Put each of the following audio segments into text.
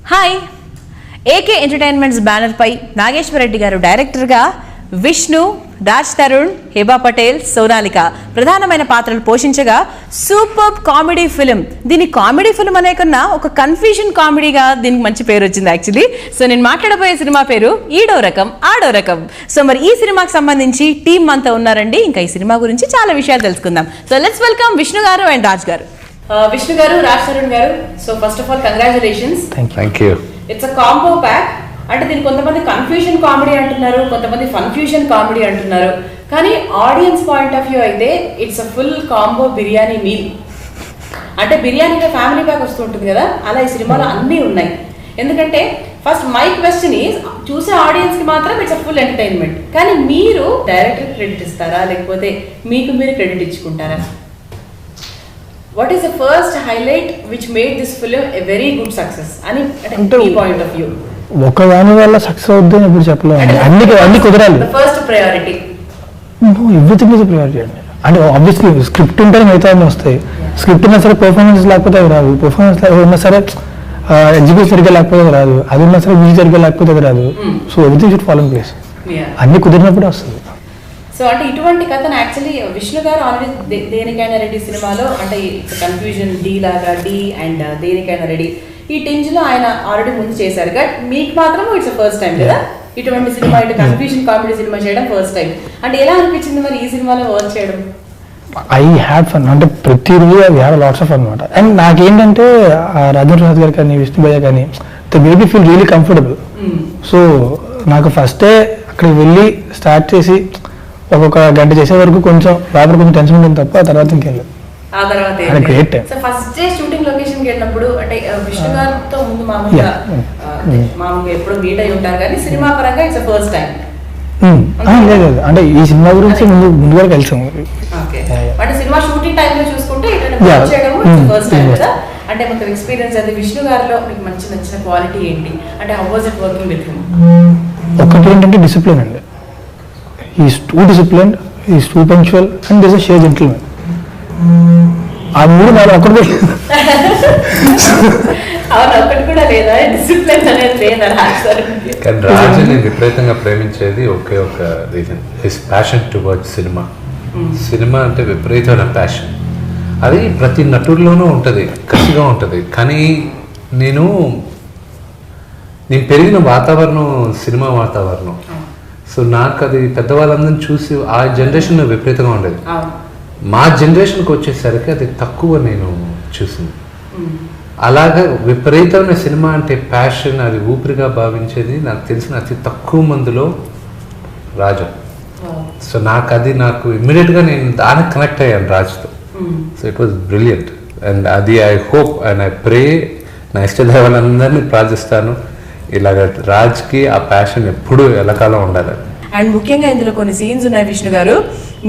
Hi, AK entertainments banner పై నాగేశ్వర రెడ్డి గారు డైరెక్టర్గా విష్ణు, రాజ్ తరుణ్, హేబా పటేల్, సోనాలిక ప్రధానమైన పాత్రలు పోషించగా సూపర్ కామెడీ ఫిలిం. దీని కామెడీ ఫిలిం అనే కన్నా ఒక కన్ఫ్యూజన్ కామెడీగా దీనికి మంచి పేరు వచ్చింది యాక్చువల్లీ. సో నేను మాట్లాడబోయే సినిమా పేరు ఈడో రకం ఆడో రకం. సో మరి ఈ సినిమాకి సంబంధించి టీమ్ అంతా ఉన్నారండి. ఇంకా ఈ సినిమా గురించి చాలా విషయాలు తెలుసుకుందాం. సో లెట్స్ వెల్కమ్ విష్ణు గారు అండ్ రాజ్ గారు. విష్ణు గారు, రాజ్ తరుణ్ గారు, so first of all congratulations. Thank you. It's a combo pack. అంటే దీన్ని కొంతమంది కన్ఫ్యూజన్ కామెడీ అంటున్నారు, కొంతమంది ఫన్ఫ్యూజన్ కామెడీ అంటున్నారు. కానీ ఆడియన్స్ పాయింట్ ఆఫ్ వ్యూ అయితే it's a full combo biryani meal. అంటే బిర్యానీలో ఫ్యామిలీ ప్యాక్ వస్తూ ఉంటుంది కదా, అలా ఈ సినిమాలో అన్నీ ఉన్నాయి. ఎందుకంటే ఫస్ట్ మై క్వశ్చన్ ఈజ్, చూసే ఆడియన్స్ కి మాత్రం ఇట్స్ అ ఫుల్ ఎంటర్టైన్మెంట్. కానీ మీరు డైరెక్టర్ క్రెడిట్ ఇస్తారా, లేకపోతే మీకు మీరు క్రెడిట్ ఇచ్చుకుంటారా? What is the first highlight which made this film a very good success అని అంటే మీ పాయింట్ ఆఫ్ వ్యూ? ఒక దాని వల్ల సక్సెస్ అవుద్ది అని ఇప్పుడు చెప్పలేము. అన్ని కుదరాలి. First priority everything is priority అండి. అంటే ఆబ్వియస్లీ స్క్రిప్ట్ ఉంటేనే మిగతా అన్నీ వస్తాయి. స్క్రిప్ట్ ఉన్నా సరే పర్ఫార్మెన్స్ లేకపోతే అవి రాదు. పర్ఫార్మెన్స్ ఉన్నా సరే ఎగ్జిక్యూట్ సరిగ్గా లేకపోతే అది రాదు. అది ఉన్నా సరే మ్యూజిక్ సరిగ్గా లేకపోతే అది రాదు. So everything should follow in place. అన్ని కుదిరినప్పుడే వస్తుంది. సో అంటే ఇటువంటి కథను యాక్చువల్లీ విష్ణు గారు ఆల్రెడీ దేనికైనా రెడీ సినిమాలో అంటే కన్ఫ్యూజన్ డి లాగా డి అండ్ దేనికైనా రెడీ ఈ టింజ్ లో ఆయన ఆల్రెడీ ముందు చేశారు. బట్ మీకు మాత్రం ఇట్స్ ఫస్ట్ టైం కదా ఇటువంటి సినిమా, ఇటు కన్ఫ్యూజన్ కామెడీ సినిమా చేయడం ఫస్ట్ టైం. అంటే ఎలా అనిపించింది మరి ఈ సినిమాలో వర్క్ చేయడం? I had fun. అంటే ప్రతిరోజు I have lots of fun అనమాట. అండ్ నాకేంటంటే రాజేంద్ర ప్రసాద్ గారు కానీ విష్ణు భయ్య కానీ the maybe feel really comfortable. So నాకు ఫస్టే అక్కడికి వెళ్ళి స్టార్ట్ చేసి ఒక్కొక్క గంట చేసే వరకు కొంచెం రాత్రి కొంచెం టెన్షన్ ఉంటుంది తప్ప ఆ తర్వాత ఇంకెళ్ళదు. ఆ తర్వాత ఫస్ట్ డే షూటింగ్ లొకేషన్ కి వెళ్ళినప్పుడు అంటే విష్ణు గారితో ముందు మామూలుగా ఎప్పుడు మీట్ అయి ఉంటారు కానీ సినిమా పరంగా ఇట్స్ ఫస్ట్ టైం. లేదు అంటే ఈ సినిమా గురించి ముందుగా కలిసాము. అంటే సినిమా షూటింగ్ టైం లో చూసుకుంటే ఫస్ట్ టైం కదా. అంటే మొత్తం ఎక్స్పీరియన్స్ అది విష్ణు గారిలో మీకు మంచి నచ్చిన క్వాలిటీ ఏంటి? అంటే how was it working with him? ఒకటి ఏంటంటే డిసిప్లిన్ అండి. Is too disciplined, is too punctual and this sheer gentleman. ఆ మూడు నాలుగు ఒకటి కూడా లేదా డిసిప్లిన్ అనేది లేదా? కానీ రాజుని విపరీతంగా ప్రేమించేది ఒకే ఒక reason, his passion towards cinema. Cinema అంటే విపరీతమైన ప్యాషన్. అది ప్రతి నటుడిలోనూ ఉంటుంది, కసిగా ఉంటుంది. కానీ నేను పెరిగిన వాతావరణం సినిమా వాతావరణం. సో నాకు అది పెద్దవాళ్ళందరినీ చూసి ఆ జనరేషన్ విపరీతంగా ఉండేది. మా జనరేషన్కి వచ్చేసరికి అది తక్కువ నేను చూసింది. అలాగే విపరీతమైన సినిమా అంటే ప్యాషన్, అది ఊపిరిగా భావించేది నాకు తెలిసిన అతి తక్కువ మందిలో రాజు. సో నాకు ఇమ్మీడియట్గా నేను దానికి కనెక్ట్ అయ్యాను రాజుతో. So it was brilliant. And అది I hope and I pray, నా ఇష్టదైవాలందరినీ ప్రార్థిస్తాను ఇలాగ రాజ్కి ఆ ప్యాషన్ ఎప్పుడు ఎల్లకాలం ఉండాలి. అండ్ ముఖ్యంగా ఇందులో కొన్ని సీన్స్ ఉన్నాయి విష్ణు గారు,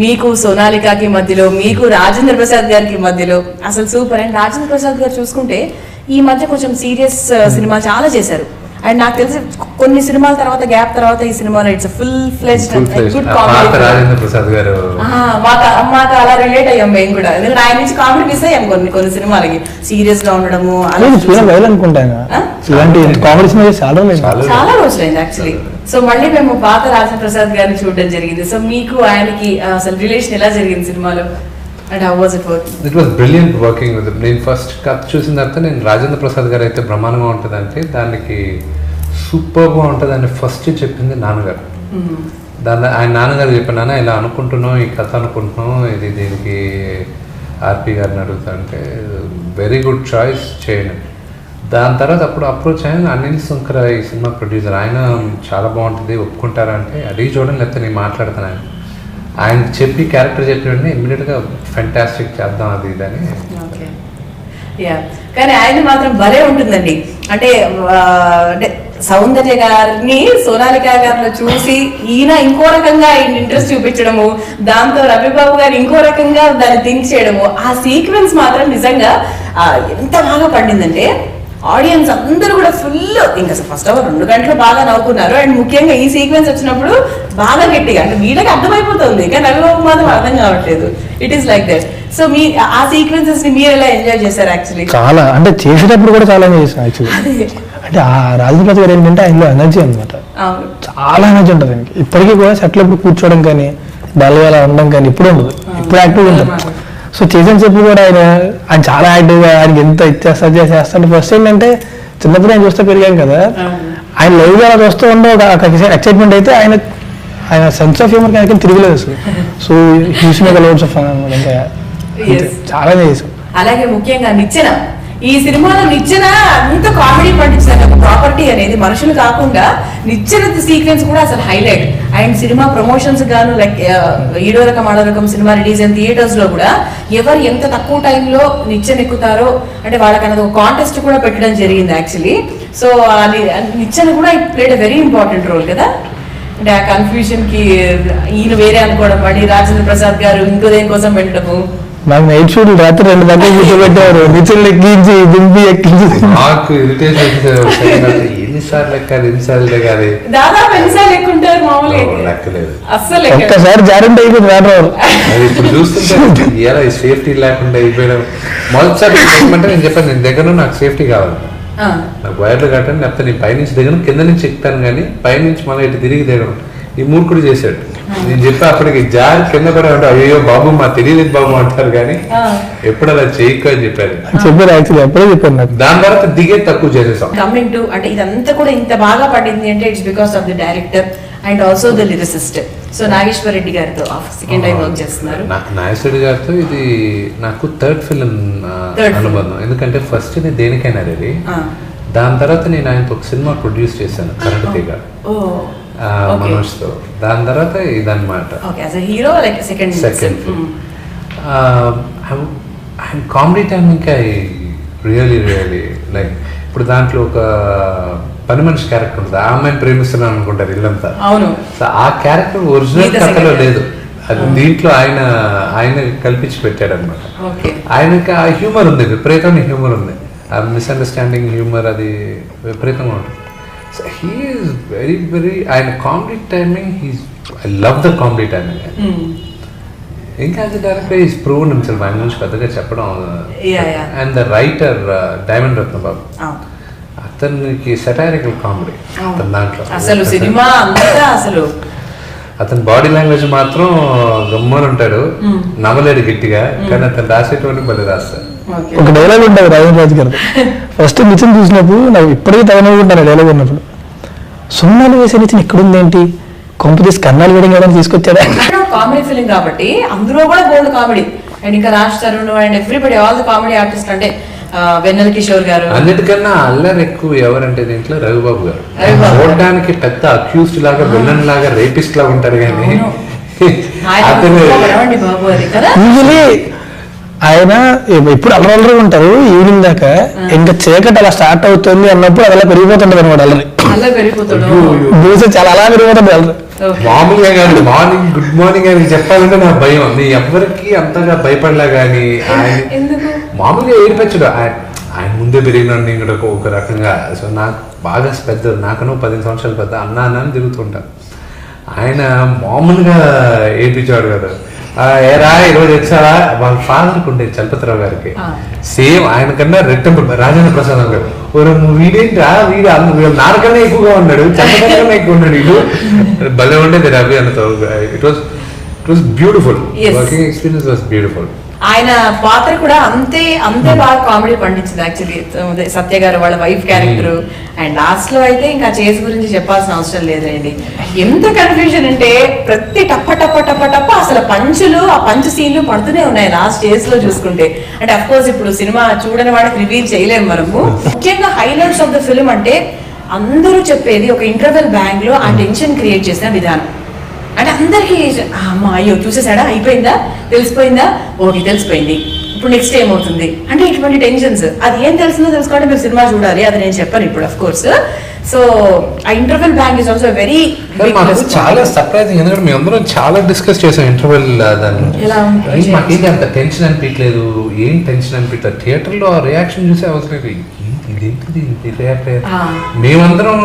మీకు సోనాలికాకి మధ్యలో, మీకు రాజేంద్ర ప్రసాద్ గారికి మధ్యలో అసలు సూపర్. అండ్ రాజేంద్ర ప్రసాద్ గారు చూసుకుంటే ఈ మధ్య కొంచెం సీరియస్ సినిమా చాలా చేశారు. అండ్ నాకు తెలిసి కొన్ని సినిమాల తర్వాత గ్యాప్ తర్వాత ఈ సినిమాలో it's full fledged good comedy. Rajendra Prasad గారు మాకు అలా రిలేట్ అయ్యాం మేము కూడా. ఎందుకంటే ఆయన నుంచి కామెడీ మిస్ అయ్యాం కొన్ని సినిమాలకి, సీరియస్ గా ఉండడము చాలా రోజులైంది యాక్చువల్లీ. సో మళ్ళీ మేము పాత రాజేంద్ర ప్రసాద్ గారిని చూడడం జరిగింది. సో మీకు ఆయనకి అసలు రిలేషన్ ఎలా జరిగింది సినిమాలో? And how was it working? It was brilliant working with. నేను ఫస్ట్ కథ చూసిన తర్వాత నేను రాజేంద్ర ప్రసాద్ గారు అయితే బ్రహ్మాండంగా ఉంటుంది అంటే దానికి సూపర్గా ఉంటుంది అని ఫస్ట్ చెప్పింది నాన్నగారు. ఆయన నాన్నగారు చెప్పాను, నాన్న ఇలా అనుకుంటున్నాం, ఈ కథ అనుకుంటున్నాం, ఇది దీనికి ఆర్పి గారిని అడుగుతా అంటే వెరీ గుడ్ చాయిస్ చేయండి. దాని తర్వాత అప్పుడు అప్రోచ్ అయిన అనిల్ శంకర్ ఈ సినిమా ప్రొడ్యూసర్, ఆయన చాలా బాగుంటుంది ఒప్పుకుంటారా అంటే అడిగి చూడండి, లేకపోతే నేను మాట్లాడతాను. ఆయన చెప్పి క్యారెక్టర్ చెప్పిన ఇమ్మీడియట్గా ఫెంటాస్టిక్ చేద్దాం అది ఇదని. కానీ ఆయన మాత్రం భలే ఉంటుందండి. అంటే సౌందర్య గారిని సోనాలిక గారిలో చూసి ఈయన ఇంకో రకంగా ఆయన ఇంట్రెస్ట్ చూపించడము, దాంతో రవిబాబు గారు ఇంకో రకంగా దాన్ని థింక్ చేయడము, ఆ సీక్వెన్స్ మాత్రం నిజంగా ఎంత బాగా పండిందంటే ఆడియన్స్ అందరూ కూడా ఫుల్ ఇంకా ఫస్ట్ ఆఫ్ ఆల్ 2 గంటలు బాగా నవ్వుకున్నారు. అండ్ ముఖ్యంగా ఈ సీక్వెన్స్ వచ్చినప్పుడు బాగా గట్టిగా, అంటే వీళ్ళకి అర్థమైపోతుంది కానీ రవిబాబు మాత్రం అర్థం కావట్లేదు. It is like that. So మీ ఆ సీక్వెన్సెస్ ని మీరు ఎలా ఎంజాయ్ చేశారు? యాక్చువల్లీ చాలా, అంటే చేసేటప్పుడు కూడా చాలా ఎంజాయ్ చేశాను యాక్చువల్లీ. అంటే ఆ రాజేంద్ర ప్రసాద్ గారు ఏంటంటే ఆయనలో ఎనర్జీ అనమాట, అవును చాలా ఎనర్జీ ఉంటుంది ఆయనకి. ఇప్పటికీ కూడా సెట్లో ఇప్పుడు కూర్చోవడం కానీ డల్గా అలా ఉండడం కానీ ఇప్పుడు ఉండదు, ఇప్పుడు యాక్టివ్గా ఉంటుంది. సో చేసిన చెప్పు కూడా ఆయన చాలా యాక్టివ్గా, ఆయనకి ఎంత చేస్తాడు. ఫస్ట్ ఏంటంటే చిన్నప్పుడు ఆయన చూస్తే పెరిగాను కదా, ఆయన లైవ్గా అలా చూస్తూ ఉండే ఒక ఎక్సైట్మెంట్ అయితే ఆయన సెన్స్ ఆఫ్ హ్యూమర్ కానీ తిరగలేదు అసలు. So hues make loads of fun అనమాట. ఇంకా చాలా చేసాం. అలాగే ముఖ్యంగా నిచ్చెన, ఈ సినిమాలో నిచ్చెన అంత కామెడీ పండించారు. ఒక ప్రాపర్టీ అనేది మనుషులు కాకుండా నిచ్చెన సీక్వెన్స్ కూడా అసలు హైలైట్. అండ్ సినిమా ప్రమోషన్స్ గాను లైక్ ఈడో రకం ఆడో రకం సినిమా రిలీజ్ అయిన థియేటర్స్ లో కూడా ఎవరు ఎంత తక్కువ టైంలో నిచ్చెన ఎక్కుతారో అంటే వాళ్ళకి అనేది ఒక కాంటెస్ట్ కూడా పెట్టడం జరిగింది యాక్చువల్లీ. సో అది నిచ్చెన కూడా played a very important role కదా. అంటే ఆ కన్ఫ్యూజన్ కి ఈయన వేరే అనుకోవడం, మళ్ళీ రాజేంద్ర ప్రసాద్ గారు ఇంకో దేనికోసం పెట్టడము. నాకు నైట్ షూట్ రాత్రి 2 గంటలు కూర్చోబెట్టారు, నిచ్చెనలు ఎక్కించి దింపి ఎక్కించి. నాకు ఎన్నిసార్లు ఎక్కాలి దాదాపు ఎన్నిసార్లు ఎక్కుంటారు మామూలుగా లెక్కలేదు. అస్సలు ఒక్కసారి జారెంట్ అయిపోయింది రావడం. అది ఇప్పుడు చూస్తుంటే ఎలా సేఫ్టీ లేకుండా అయిపోయినా. మొదటిసారి అంటే నేను చెప్పాను, నేను దగ్గర నాకు సేఫ్టీ కావాలి, నాకు వైర్లు కట్టండి, లేకపోతే నేను పైనుంచి దిగను, కింద నుంచి ఎక్కుతాను, కానీ పైనుంచి మళ్ళీ ఇటు తిరిగి దిగను. ఈ మూర్ఖుడు చేశాడు. నేను చెప్పి అప్పటికి జారి కింద కూడా అంటే అయ్యో బాబు మా తెలియలేదు బాబు అంటారు, కానీ ఎప్పుడు అలా చేయకు అని చెప్పారు. ఎప్పుడే చెప్పాను నాకు. దాని తర్వాత దిగే తక్కువ చేసేసాం. కమింగ్ టు అంటే ఇదంతా కూడా ఇంత బాగా పడింది అంటే it's because of the director and also the lyricist. So Nageswara Reddy గారితో సెకండ్ టైం వర్క్ చేస్తున్నారు. నాగేశ్వర రెడ్డి గారితో ఇది నాకు థర్డ్ ఫిలిం అనుబంధం. ఎందుకంటే ఫస్ట్ ఇది దేనికైనా రెడీ, దాని తర్వాత నేను ఆయనతో ఒక సినిమా ప్రొడ్యూస్ చేశాను కరెంట్ తీగ మనోజ్ తో. దాని తర్వాత ఇదన్నమాట hero like second and comedy timing really like ఇప్పుడు దాంట్లో ఒక పని మనిషి క్యారెక్టర్ ఉంటుంది, ఆ అమ్మాయిని ప్రేమిస్తున్నాను అనుకుంటారు ఇల్లంతా. సో ఆ క్యారెక్టర్ ఒరిజినల్ కథలో లేదు, అది దీంట్లో ఆయన కల్పించి పెట్టాడు అనమాట. ఆయనకి ఆ హ్యూమర్ ఉంది, విపరీతమైన హ్యూమర్ ఉంది, ఆ మిస్అండర్స్టాండింగ్ హ్యూమర్ అది విపరీతంగా ఉంటుంది. So he is very ఆయన comedy timing I love the comedy timing. ఇంకా as a director is proved himself, ఆయన గురించి పెద్దగా చెప్పడం. And the writer diamond Ratnababu, అతనికి సెటైరికల్ కామెడీ అతని దాంట్లో అసలు సినిమా అంతా అసలు అతని బాడీ లాంగ్వేజ్ మాత్రం గమ్మని ఉంటాడు, నమ్మలేడు గట్టిగా, కానీ అతను రాసేటువంటి మళ్ళీ రాస్తాడు. ఒక డైలాగ్ ఉంటుంది రాజేంద్ర రాజు గారు, ఫస్ట్ నిచ్చెన చూసినప్పుడు నాకు ఇప్పటికీ తగనుకుంటాను డైలాగ్ ఉన్నప్పుడు, సున్నాలు వేసే నిచ్చెన ఎక్కడుంది ఏంటి, కొంపు తీసి కన్నాలు వేయడం కదా తీసుకొచ్చాడా. కామెడీ ఫిలిం కాబట్టి అందులో కూడా బోల్డ్ కామెడీ. అండ్ ఇంకా Raj Tarun and everybody all the comedy artist అంటే వెన్నెల కిషోర్ గారు. అన్నిటికన్నా అల్లరి ఎక్కువ ఎవరంటే దీంట్లో రవిబాబు గారు. చూడడానికి పెద్ద అక్యూస్డ్ లాగా విలన్ లాగా రేపిస్ట్ లాగా ఉంటారు, కానీ ఆయన ఎప్పుడు అల్లరి ఉంటారు. ఈవినింగ్ దాకా ఇంకా చీకటి అలా స్టార్ట్ అవుతుంది అన్నప్పుడు అది అలా పెరిగిపోతుంటది అనమాట. అల్లరి చాలా అలా పెరిగిపోతుంది అల్లరి. మామూలుగా కానీ మార్నింగ్ గుడ్ మార్నింగ్ అని చెప్పాలంటే నాకు భయం. నీ ఎవరికి అంతగా భయపడలే, కానీ ఆయన మామూలుగా ఏడిపించడు. ఆయన ముందే పెరిగినాడు ఇంకా ఒక రకంగా. సో నాకు బాగా పెద్ద, నాకనో 15 సంవత్సరాలు పెద్ద అన్న అని తిరుగుతుంటాను. ఆయన మామూలుగా ఏడిపించేవాడు కదా. ఏరా ఈరోజు వచ్చావా, వాళ్ళ ఫాదర్కి ఉండేది చలపతిరావు గారికి, సేమ్ ఆయన కన్నా రెట్టింపు రాజేంద్ర ప్రసాద్ గారు. వీడేంటా వీడు నాకన్నా ఎక్కువగా ఉన్నాడు, చలపతి కన్నా ఎక్కువ ఉన్నాడు, వీడు భలే ఉండేది రవి అన్నతో. It was beautiful, working experience was beautiful. ఆయన పాత్ర కూడా అంతే బాగా కామెడీ పండించింది యాక్చువల్లీ. సత్య గారు వాళ్ళ వైఫ్ క్యారెక్టర్, అండ్ లాస్ట్ లో అయితే ఇంకా చేసి గురించి చెప్పాల్సిన అవసరం లేదండి. ఎంత కన్ఫ్యూజన్ అంటే ప్రతి టప్ప టప్ప టప్ప టప్ప అసలు పంచులు, ఆ పంచ్ సీన్లు పడుతూనే ఉన్నాయి లాస్ట్ డేస్ లో చూసుకుంటే. అంటే అఫ్ కోర్స్ ఇప్పుడు సినిమా చూడని వాళ్ళకి రివీల్ చేయలేము మనము. ముఖ్యంగా హైలైట్స్ ఆఫ్ ద ఫిల్మ్ అంటే అందరూ చెప్పేది ఒక ఇంటర్వెల్ బ్యాంక్ లో ఆ టెన్షన్ క్రియేట్ చేసిన విధానం. అంటే అందరికీ అమ్మా అయ్యో చూసేసాడా, అయిపోయిందా, తెలిసిపోయిందా, ఓకే తెలిసిపోయింది, ఇప్పుడు నెక్స్ట్ ఏమవుతుంది అంటే ఇటువంటి టెన్షన్స్. అది ఏం తెలిసిందో తెలుసుకోవడం మీరు సినిమా చూడాలి, అది నేను చెప్పాను ఇప్పుడు అఫ్ కోర్స్. సో ఆ interval bank is also very చాలా సర్ప్రైజింగ్, ఎందుకంటే మేము అందరం చాలా డిస్కస్ చేసాం ఇంటర్వెల్. దాన్ని మాకేంటి అంత టెన్షన్ అనిపించలేదు, ఏం టెన్షన్ అనిపించలేదు. థియేటర్లో ఆ రియాక్షన్ చూసే అవసరం ఇదేంటిది రియాక్ట్ అయ్యారు. మేమందరం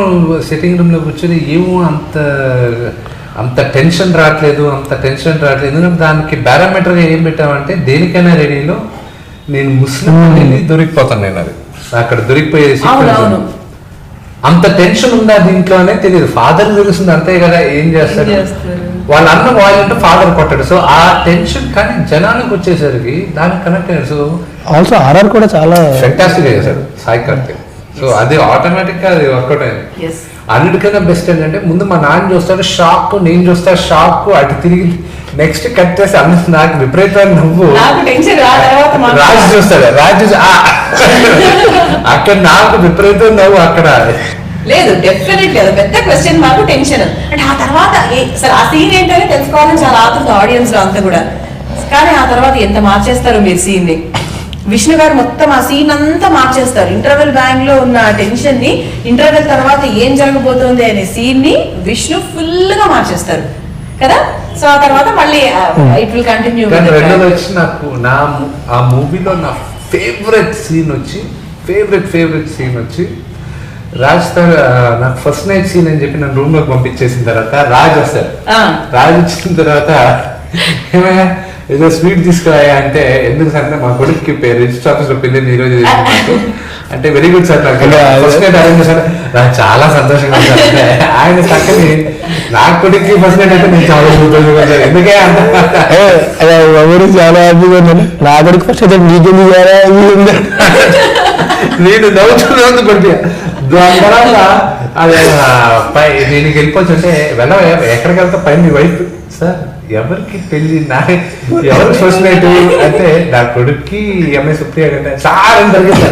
సిట్టింగ్ రూమ్ లో కూర్చొని ఏమో అంత టెన్షన్ రావట్లేదు. ఎందుకంటే దానికి పారామీటర్గా ఏం పెట్టామంటే దేనికైనా రెడీలో నేను ముస్లిం అనేది దొరికిపోతాను. నేను అది అక్కడ దొరికిపోయే అంత టెన్షన్ ఉందా దీంట్లో అనే తెలియదు. ఫాదర్ తెలుస్తుంది అంతే కదా, ఏం చేస్తారు వాళ్ళ అన్న వాయిల్ ఫాదర్ కొట్టాడు. సో ఆ టెన్షన్ కానీ జనానికి వచ్చేసరికి దానికి కనెక్ట్ అయ్యారు. సో ఆల్సో ఆర్ఆర్ కూడా చాలా ఫెంటాస్టిక్ చేశాడు సాయి కార్తిక్. సో అది ఆటోమేటిక్ గా అది వర్కౌట్ అయింది. అన్నిటికన్నా బెస్ట్ ఏంటంటే ముందు మా నాన్న చూస్తాడు షాక్, నేను చూస్తా షాక్, అటు తిరిగి నెక్స్ట్ కట్ చేసి అన్ని నాకు విపరీతమైన నువ్వు రాజు చూస్తాడు. రాజు అక్కడ నాకు విపరీతం నవ్వు అక్కడ లేదు. డెఫినెట్లీ అది పెద్ద క్వశ్చన్ మార్క్, టెన్షన్. అంటే ఆ తర్వాత సరే ఆ సీన్ ఏంటనే తెలుసుకోవాలని చాలా ఆతృత ఆడియన్స్ లో అంతా కూడా. కానీ ఆ తర్వాత ఎంత మార్చేస్తారు మీరు సీన్ ని. విష్ణు గారు మొత్తం ఆ సీన్ అంతా మార్చేస్తారు. ఇంటర్వెల్ బ్యాంక్ లో ఉన్న టెన్షన్ ని ఇంటర్వెల్ తర్వాత ఏం జరగబోతోంది అనే సీన్ ని విష్ణు ఫుల్ గా మార్చేస్తారు కదా. సో ఆ తర్వాత మళ్ళీ ఇట్ విల్ కంటిన్యూ. రెండోది వచ్చి నాకు ఆ మూవీలో నా ఫేవరెట్ సీన్ వచ్చి రాజ్ సార్ నాకు ఫస్ట్ నైట్ సీన్ అని చెప్పి నన్ను రూమ్ లోకి పంపించేసిన తర్వాత రాజ్ వస్తారు. రాజ్ వచ్చిన తర్వాత ఏమయ్యా ఏదో స్వీట్ తీసుకురాయా అంటే, ఎందుకు సార్ మా కొడుకు రిజిస్టర్ ఆఫీస్ లో పెళ్ళి ఈ రోజు అంటే వెరీ గుడ్ సార్ నాకు ఫస్ట్ నైట్ అరేంజ్ చేశారు. నాకు చాలా సంతోషంగా ఉంది. ఆయన చక్కని నా కొడుకు ఫస్ట్ నైట్ అంటే నేను చాలా సంతోషంగా సార్. ఎందుకే అంత చాలా హ్యాపీగా ఉన్నాను. నా కొడుకు ఫస్ట్ అయితే నీకెందుకు నేను నవ్వుతున్నా కొడుకు. దాని తర్వాత అది నేను వెళ్ళిపోవచ్చు అంటే ఎక్కడికి వెళ్తా పైన మీ వైఫ్ సార్ ఎవరికి పెళ్లి ఎవరికి ఫస్ట్ నైట్ అంటే నా కొడుక్కి ఎంఐ సుప్రియ కంటే సార్ అని జరిగింది.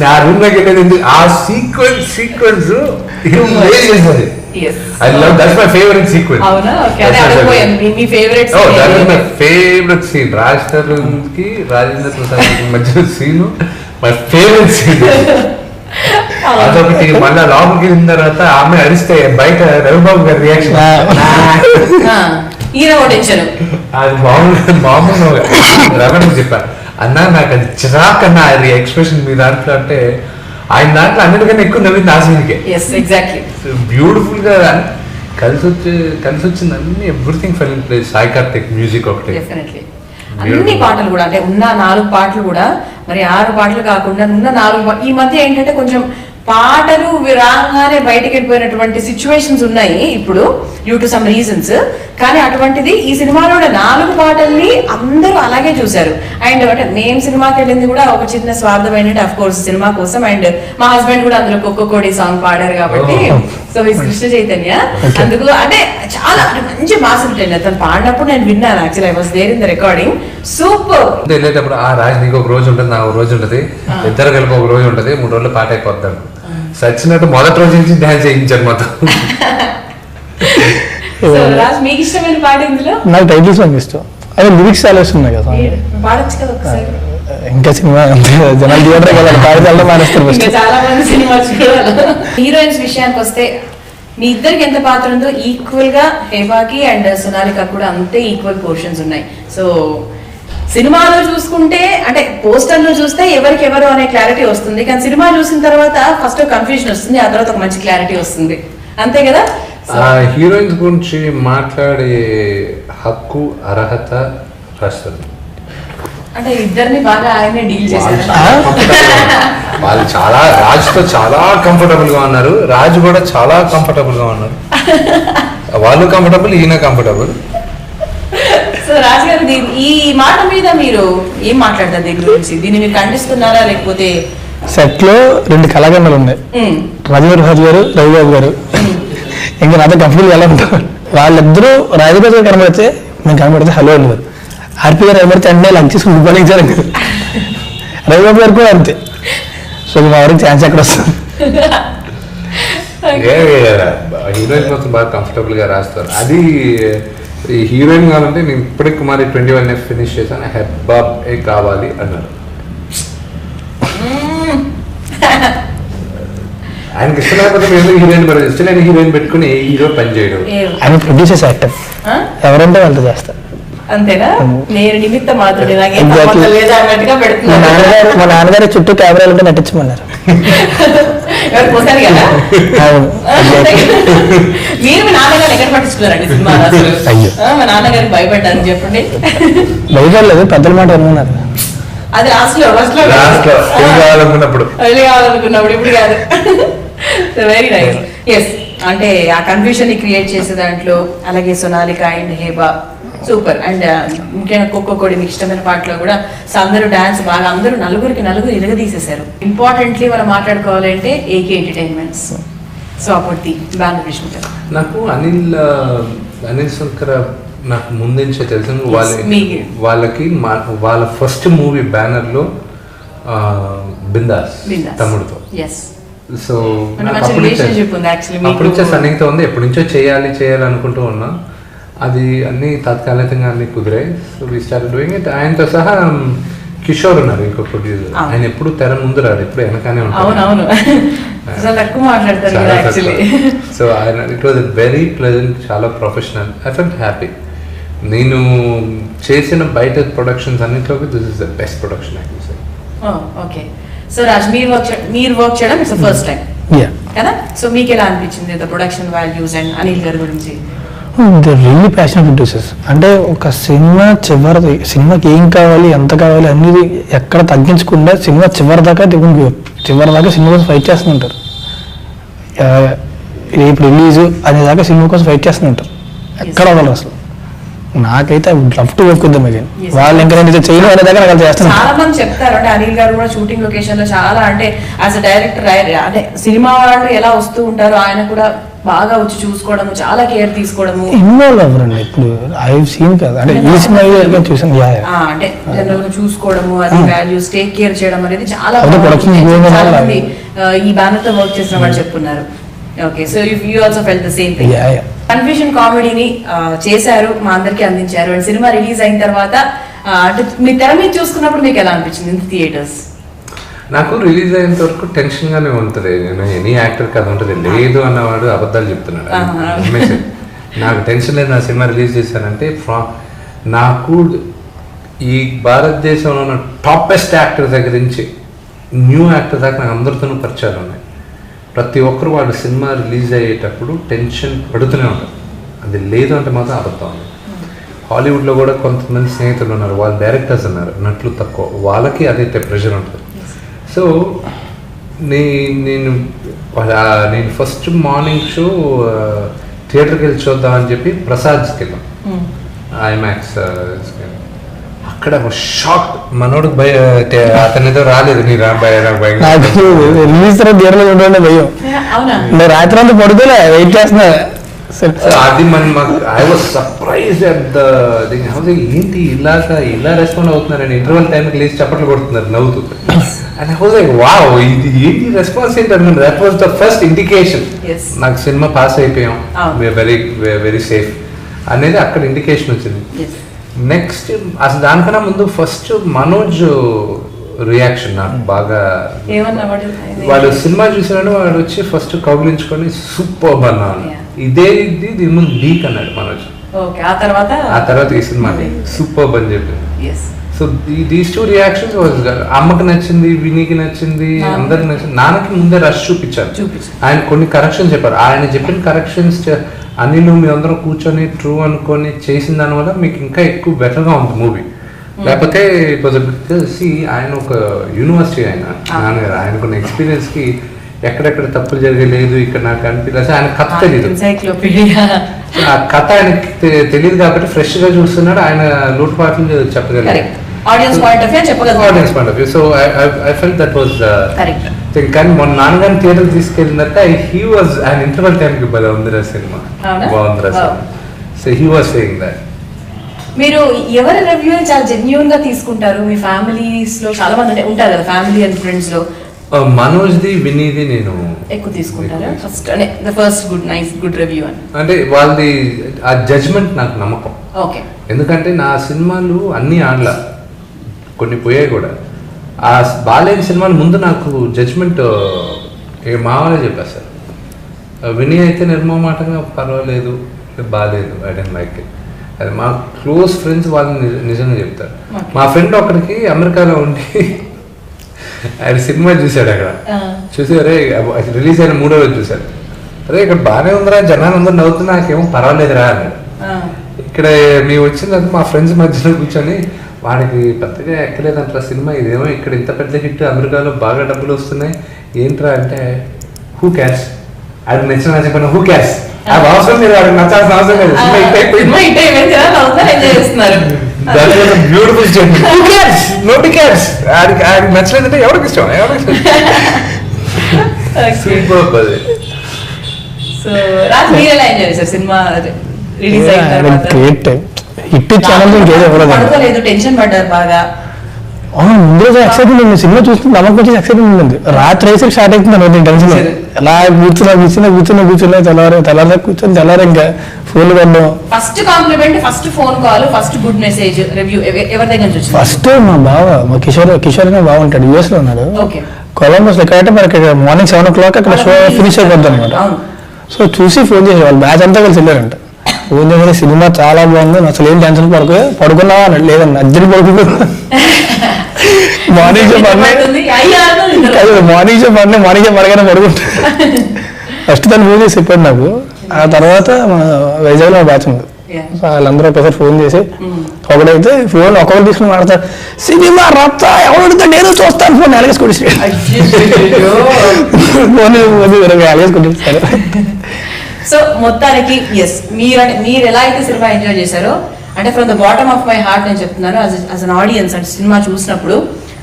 నా రూమ్ లోకి వెళ్ళేది ఆ sequence I love that's my favorite sequence. అవునా ఓకే అదే అడగపోయాను మీ favourite scene. Oh that is my favorite scene. Raj Tarun కి రాజేంద్ర ప్రసాద్ మధ్య సీన్ my favorite scene. అదొకటి. మళ్ళా లోపలికి వెళ్ళిన తర్వాత ఆమె అరిస్తే బయట రవిబాబు గారి రియాక్షన్ అది మామూలు రమణ చెప్పారు అన్నా నాకు అది చిరాక్ అన్న అది ఎక్స్ప్రెషన్ మీ దాంట్లో అంటే ఆయన దాంట్లో అన్నిటికన్నా ఎక్కువ నవ్వింది ఆ సీన్కే. బ్యూటిఫుల్ గా కలిసి వచ్చింది అన్ని everything fell in place. Sai Karthik music ఒకటి అన్ని పాటలు కూడా అంటే ఉన్న 4 పాటలు కూడా మరి 6 పాటలు కాకుండా ఉన్న 4 ఈ మధ్య ఏంటంటే కొంచెం పాటలు రాగానే బయటకు వెళ్ళిపోయినటువంటి సిచ్యువేషన్స్ ఉన్నాయి ఇప్పుడు డ్యూ టు సమ్ రీజన్స్. కానీ అటువంటిది ఈ సినిమాలో 4 పాటల్ని అందరూ అలాగే చూశారు. అండ్ అంటే మేము సినిమాకి వెళ్ళింది కూడా ఒక చిన్న స్వార్థమైన అఫ్ కోర్స్ సినిమా కోసం. అండ్ మా హస్బెండ్ కూడా అందులో కోడి సాంగ్ పాడారు కాబట్టి సో ఈ కృష్ణ చైతన్య అందుకు అంటే చాలా మంచి మాస్ ఉంటుంది. తను పాడినప్పుడు నేను విన్నాను. Actually I was there in the recording. Super. వెళ్ళేటప్పుడు ఆ రాజ్ నీకు ఒక రోజు ఉంటుంది, నాకు ఒక రోజు ఉంటుంది, ఇద్దరు కలిపి ఒక రోజు ఉంటుంది, 3 రోజులు పాట అయిపోతాడు. సచ్చినట్టు మొదటి రోజు నుంచి డాన్స్ చేయించారు మొత్తం. మీకు ఇష్టమైన పాట ఇందులో? నాకు టైటిల్ సాంగ్ ఇష్టం. అదే లిరిక్స్ చాలా ఇస్తున్నాయి కదా, పాడొచ్చు కదా ఒకసారి. ఇంకా సినిమా జనాలు థియేటర్ కదా పాడతాల్లో మానేస్తారు. చాలా మంది సినిమా చూడాలి. హీరోయిన్స్ విషయానికి వస్తే మీ ఇద్దరికి ఎంత పాత్ర ఉందో ఈక్వల్ గా హేబాకి అండ్ సోనాలిక కూడా అంతే ఈక్వల్ పోర్షన్స్ ఉన్నాయి. సో సినిమాలో చూసుకుంటే అంటే పోస్టర్ లో చూస్తే ఎవరికి ఎవరు అనే క్లారిటీ వస్తుంది. కానీ సినిమా చూసిన తర్వాత ఫస్ట్ కన్ఫ్యూజన్ వస్తుంది, ఆ తర్వాత ఒక మంచి క్లారిటీ వస్తుంది. అంతే కదా. హీరోయిన్స్ గురించి మాట్లాడే హక్కు అర్హత రాస్తారు అంటే ఇద్దరిని బాగా ఆయనే డీల్ చేశారు. వాళ్ళు చాలా రాజుతో చాలా కంఫర్టబుల్ గా ఉన్నారు, రాజు కూడా చాలా కంఫర్టబుల్ గా ఉన్నారు. వాళ్ళు కంఫర్టబుల్, ఈయన కంఫర్టబుల్. సో రాజు గారు ఈ మాట మీద మీరు ఏం మాట్లాడతారు దీని గురించి? దీన్ని మీరు ఖండిస్తున్నారా లేకపోతే? సెట్ లో 2 కళాగండాలు ఉన్నాయి, రాజు గారు రవిబాబు గారు. ఇంకా నాతో కంఫర్టబుల్ ఎలా ఉంటారు వాళ్ళిద్దరూ. రాజుగారు కనబడితే నేను కనబడితే హలో అన్నారు, ఆర్పి గారు కనబడితే అంటే లంచ్ చేసుకుని గుడ్బాలించారు. రవిబాబు గారు కూడా అంతే. సో మా వారికి ఛాన్స్ ఎక్కడ వస్తుంది. హీరోయిన్ కోసం బాగా కంఫర్టబుల్ గా రాస్తారు. అది ఈ హీరోయిన్ కావాలంటే నేను ఇప్పటికి కుమారి 21 ఫినిష్ చేశాను, హెబ్బాబ్ ఏ కావాలి అన్నారు. ఆయనకి ఇష్టం లేకపోతే హీరోయిన్ పెట్టి ఇష్టం లేని హీరోయిన్ పెట్టుకుని ఏ హీరో పని చేయడం. ఆయన ప్రొడ్యూసర్స్ యాక్టర్ ఎవరంటే వాళ్ళతో చేస్తారు అంతేనా? నేను నిమిత్త మాత్రమే. మా నాన్నగారు చుట్టూ కెమెరాలు ఉంటే నటించమన్నారు. మీరు మీ నాన్నగారు ఎక్కడ పట్టించుకున్నారండి సినిమా? మా నాన్నగారికి భయపడ్డారు చెప్పండి. భయపడలేదు, పెద్దల మాట అనుకున్నారు. అది లాస్ట్ లో కావాలనుకున్నప్పుడు ఇప్పుడు కాదు. Very nice. ఎస్, అంటే ఆ కన్ఫ్యూషన్ ని క్రియేట్ చేసే దాంట్లో, అలాగే Sonalika and Heba super. And ముఖ్యంగా ఖోఖో కోడి మీకు ఇష్టమైన పాటలో కూడా అందరూ డాన్స్ బాగా, అందరూ నలుగురు ఇరగ తీసేశారు. ఇంపార్టెంట్లీ మనం మాట్లాడుకోవాలంటే ఏకే ఎంటర్టైన్మెంట్స్. సో అప్పుడు బ్యానర్ విష్ణు నాకు అనిల్ శంకర్ నాకు ముందుంచే తెలుసు. వాళ్ళకి వాళ్ళ ఫస్ట్ మూవీ బ్యానర్ లో బిందాస్ తమ్ముడితో. సో అప్పుడు నుంచే సన్నిహిత ఉంది, ఎప్పటి నుంచో చేయాలి అనుకుంటూ ఉన్నా. అది అన్ని తాత్కాలికంగా అన్ని కుదిరాయి. So we start doing it. ఆయనతో సహా కిషోర్ ఉన్నారు ఇంకో ప్రొడ్యూసర్. ఆయన ఎప్పుడు తెర ముందు రాడు, ఎప్పుడు వెనకానే ఉంటారు. సో ఆయన ఇట్ వాజ్ వెరీ ప్లెజెంట్, చాలా ప్రొఫెషనల్. I felt happy. నేను చేసిన బయట ప్రొడక్షన్స్ అన్నింటిలోకి this is the best production I can say. Okay. So Raj, మీరు వర్క్ చేయడం ఇట్స్ ఫస్ట్ టైం కదా? సో మీకు ఎలా అనిపించింది the production values and Anil గారి గురించి? They really passionate producers. అంటే ఒక సినిమాకి ఏం కావాలి, ఎంత కావాలి అనేది ఎక్కడ తగ్గించకుండా సినిమా చివరి దాకా సినిమా కోసం ఫైట్ చేస్తుంటారు. రేపు రిలీజ్ అనేదాకా సినిమా కోసం ఫైట్ చేస్తుంటారు, ఎక్కడ అవ్వాలి అసలు. నాకైతే love to work with them again. వాళ్ళు ఇంకా నేను చేయను అనే దగ్గర నాకు చేస్తాను. చాలా మంది చెప్తారు అంటే అనిల్ గారు కూడా షూటింగ్ లొకేషన్ లో చాలా, అంటే యాజ్ అ డైరెక్టర్ అంటే సినిమా వాళ్ళు ఎలా వస్తూ ఉంటారు, ఆయన కూడా బాగా వచ్చి చూసుకోవడము, చాలా కేర్ తీసుకోవడము, ఇన్వాల్వ్ అవ్వరండి. ఇప్పుడు ఐ సీన్ కదా, అంటే ఈ సినిమా చూసాను. అంటే జనరల్ గా చూసుకోవడము, అది వాల్యూస్ టేక్ కేర్ చేయడం అనేది చాలా మంది ఈ బ్యానర్ తో వర్క్ చేసిన వాళ్ళు చెప్తున్నారు. Okay, so you also felt the same thing. Confusion కామెడీని చేశారు, మా అందరికి అందించారు. అండ్ సినిమా రిలీజ్ అయిన తర్వాత అంటే మీ తెర మీద చూసుకున్నప్పుడు మీకు ఎలా అనిపించింది ఇన్ థియేటర్స్? నాకు రిలీజ్ అయ్యేంత వరకు టెన్షన్ గానే ఉంటుంది. నేను ఎనీ యాక్టర్ కదా ఉంటుంది, లేదు అన్నవాడు అబద్ధాలు చెప్తున్నాడు. నాకు టెన్షన్ లేదు. నా సినిమా రిలీజ్ చేశానంటే నాకు ఈ భారతదేశంలో ఉన్న టాపెస్ట్ యాక్టర్ దగ్గర నుంచి న్యూ యాక్టర్ దాకా నాకు అందరితోనూ పరిచయాలు ఉన్నాయి. ప్రతి ఒక్కరు వాళ్ళు సినిమా రిలీజ్ అయ్యేటప్పుడు టెన్షన్ పడుతూనే ఉంటారు. అది లేదు అంటే మాత్రం అబద్ధం. హాలీవుడ్లో కూడా కొంతమంది స్నేహితులు ఉన్నారు, వాళ్ళు డైరెక్టర్స్ ఉన్నారు, నట్లు తక్కువ, వాళ్ళకి అదే ప్రెషర్ ఉంటుంది. సో నేను ఫస్ట్ మార్నింగ్ షో థియేటర్కి వెళ్ళి చూద్దామని చెప్పి ప్రసాద్కి వెళ్ళాం, ఐమాక్స్. అక్కడ షాక్, మనోడికి భయ, అతను ఏదో రాలేదు, నీ రిలీజ్ తర్వాత థియేటర్లో ఉండే భయం. నేను రాత్రి అంతా పడుకోలే, వెయిట్ చేస్తున్నా. అది I was surprise at the thing. ఏంటి ఇలా రెస్పాండ్ అవుతున్నారని ఇంటర్వెల్ టైంకి లేచి చప్పట్లు కొడుతున్నారు నవ్వుతూ. And I was like wow, ఇది ఏంటి రెస్పాన్స్ ఏంటి అనుకున్నా. That was the first indication నాకు సినిమా పాస్ అయిపోయాం, వెరీ సేఫ్ అనేది అక్కడ ఇండికేషన్ వచ్చింది. నెక్స్ట్ అసలు దానికన్నా ముందు ఫస్ట్ మనోజ్ రియాక్షన్ నాకు బాగా, వాడు సినిమా చూసినాడు, వాడు వచ్చి ఫస్ట్ కౌగిలించుకొని సూపర్ అన్నాను. దీని ముందు లీక్ అన్నాడు మనోజ్. ఆ తర్వాత ఈ సినిమా సూపర్ అని చెప్పి. సో దీస్ టూ రియాక్షన్స్ అమ్మకి నచ్చింది, వినీకి నచ్చింది, అందరికి నచ్చింది. నాన్నకి ముందే రష్ చూపించారు. ఆయన కొన్ని కరెక్షన్స్ చెప్పారు. ఆయన చెప్పిన కరెక్షన్స్ అనిల్ మీరందరూ కూర్చొని ట్రూ అనుకొని చేసిన దానివల్ల మీకు ఇంకా ఎక్కువ బెటర్గా ఉంది మూవీ. లేకపోతే ఆయన ఒక యూనివర్సిటీ, ఆయన నాన్నగారు, ఆయనకున్న ఎక్స్పీరియన్స్కి ఎక్కడెక్కడ తప్పులు జరగలేదు ఇక్కడ నాకు అనిపించలేదు. ఆయన కథ తెలియదు, ఆ కథ ఆయనకి తెలియదు కాబట్టి ఫ్రెష్గా చూస్తున్నాడు. ఆయన లోటుపాట్లు చెప్పగలిగారు, audience point of view. So I felt that was thing. కానీ మొన్న నాన్నగారిని థియేటర్ తీసుకెళ్ళినట్టు ఆయన ఇంటర్వల్ టైంకి భలే ఉందిరా సినిమా, బాగుందిరా cinema. So he was saying that. మీరు ఎవరి రివ్యూ చాలా జెన్యూన్ గా తీసుకుంటారు? మీ ఫ్యామిలీస్ లో చాలా మంది ఉంటారు కదా, ఫ్యామిలీ అండ్ ఫ్రెండ్స్ లో. మనోజ్ది, వినీది నేను ఎక్కువ తీసుకుంటారా? ఫస్ట్ అంటే ద ఫస్ట్ గుడ్ రివ్యూ అని అంటే వాళ్ళది ఆ జడ్జ్మెంట్ నాకు నమ్మకం. ఓకే, ఎందుకంటే నా సినిమాలు అన్నీ ఆడలా, కొన్ని పోయాయి కూడా. ఆ బాలేని సినిమాలు ముందు నాకు జడ్జ్మెంట్ మామూలుగా చెప్పేస్తారు. వినీ అయితే నిర్మమాటంగా పర్వాలేదు, బాగాలేదు, ఐ డోంట్ లైక్ ఇట్. అది మా క్లోజ్ ఫ్రెండ్స్ వాళ్ళని నిజంగా చెప్తారు. మా ఫ్రెండ్ ఒకరికి అమెరికాలో ఉండి ఆయన సినిమా చూశాడు. అక్కడ చూసి అరే రిలీజ్ అయిన 3వ రోజు చూశాడు. అరే ఇక్కడ బాగానే ఉందిరా, జనాలు అందరూ నవ్వుతున్నా, నాకేమో పర్వాలేదురా అన్నాడు. ఇక్కడ మేము వచ్చిందంటే మా ఫ్రెండ్స్ మధ్యలో కూర్చొని వాడికి పెద్దగా ఎక్కలేదంటారా సినిమా, ఇదేమో ఇక్కడ ఇంత పెద్ద హిట్, అమెరికాలో బాగా డబ్బులు వస్తున్నాయి ఏంట్రా అంటే, హూ క్యార్స్, అది నచ్చిన చెప్పిన హూ క్యార్స్, అది అవసరం లేదు, అది నచ్చాల్సిన అవసరం లేదు, సినిమా హిట్ అయిపోయింది. Beautiful statement. Who cares, nobody cares. ఆడికి నచ్చలేదంటే ఎవరికి ఇష్టం, సూపర్ అది. సో రాజ్ మీరు ఎలా ఎంజాయ్ చేశారు సినిమా రిలీజ్ అయిన తర్వాత? గ్రేట్ హిట్ ఛానల్ ఇంకేదో ఎవరో పడుకోలేదు, టెన్షన్ పడ్డారు బాగా. ముందు రోజు ఎక్సైట్మెంట్ ఉంది, సినిమా చూస్తుంది నమ్మకం వచ్చి ఎక్సైట్మెంట్ ఉంది. రాత్రి వేసి స్టార్ట్ అవుతుంది అనుకుంటే టెన్షన్ ఎలా కూర్చున్నా తెల్లారి కూర్చొని ఇంకా ఫోన్ కొన్నాం. First complement, first phone call, first good message review ఎవరి దగ్గర నుంచి వచ్చింది? ఫస్ట్ మా బావ, మా కిషోర్ అనే బావ ఉంటాడు, యూఎస్ లో ఉన్నాడు. ఓకే. కొలంబస్ ఎక్కడంటే మనకి మార్నింగ్ 7 o'clock అక్కడ షో ఫినిష్ అయిపోద్ది అనమాట. సో చూసి ఫోన్ చేసి వాళ్ళు బ్యాచ్ అంతా కలిసి వెళ్ళారంట. ఫోన్ చేసి సినిమా చాలా బాగుంది, అసలు ఏం టెన్షన్ పడుకున్నావా అన్నాడు. లేదండి అర్జెంట్ పడుకున్నా. మార్నింగ్ పడగానే పడుకుంటా. ఫస్ట్ దాన్ని ఫోన్ చేసి చెప్పాడు నాకు. ఆ తర్వాత వైజాగ్ లో బ్యాచ్ ఉంది, వాళ్ళందరూ ఒకసారి ఫోన్ చేసి ఒకడైతే ఫోన్ ఒకరు తీసుకుని మాడతారు, సినిమా రప్తా ఎవరు నేను చూస్తాను, ఫోన్ ఎలాగేసుకొచ్చి ఫోన్ ఎలాగేసుకొచ్చేస్తారు. సో మొత్తానికి ఎస్, మీరు ఎలా అయితే సినిమా ఎంజాయ్ చేశారో, అంటే from the bottom of my heart నేను చెప్తున్నాను, యాజ్ అన్ ఆడియన్స్ అంటే సినిమా చూసినప్పుడు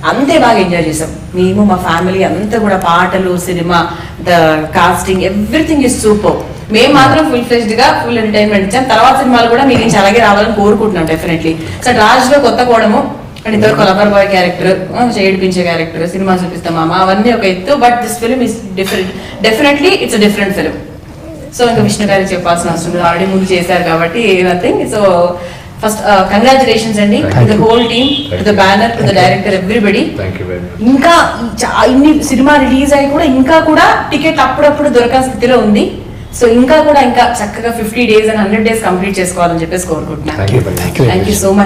అంతే బాగా ఎంజాయ్ చేసాం మేము, మా ఫ్యామిలీ అంతా కూడా. పాటలు, cinema, the casting, everything is super. మేము మాత్రం ఫుల్ ఫ్లెజ్డ్ గా ఫుల్ ఎంటర్టైన్మెంట్ ఇచ్చాం. తర్వాత సినిమాలు కూడా మీ నుంచి అలాగే రావాలని కోరుకుంటున్నాం డెఫినెట్లీ. సో రాజ్ లో కొత్త కోణము అండ్ ఇంతవరకు లవర్ బాయ్ క్యారెక్టర్, చేడిపించే క్యారెక్టర్, సినిమా చూపిస్తాం మామ, అవన్నీ ఒక ఎత్తు. But this film is different, definitely it's a different film. So ఇంకా విష్ణు గారికి చెప్పాల్సిన అవసరం లేదు, ఆల్రెడీ ముందు చేశారు కాబట్టి నథింగ్. సో ఫస్ట్ కంగ్రాచులేషన్స్ అండి to the whole team, to the banner, to the director, everybody. ఇంకా ఇన్ని సినిమా రిలీజ్ అయ్యి కూడా ఇంకా కూడా టికెట్ అప్పుడప్పుడు దొరకని స్థితిలో ఉంది. సో ఇంకా చక్కగా 50 days and 100 days కంప్లీట్ చేసుకోవాలని చెప్పేసి కోరుకుంటున్నాను. Thank you so much.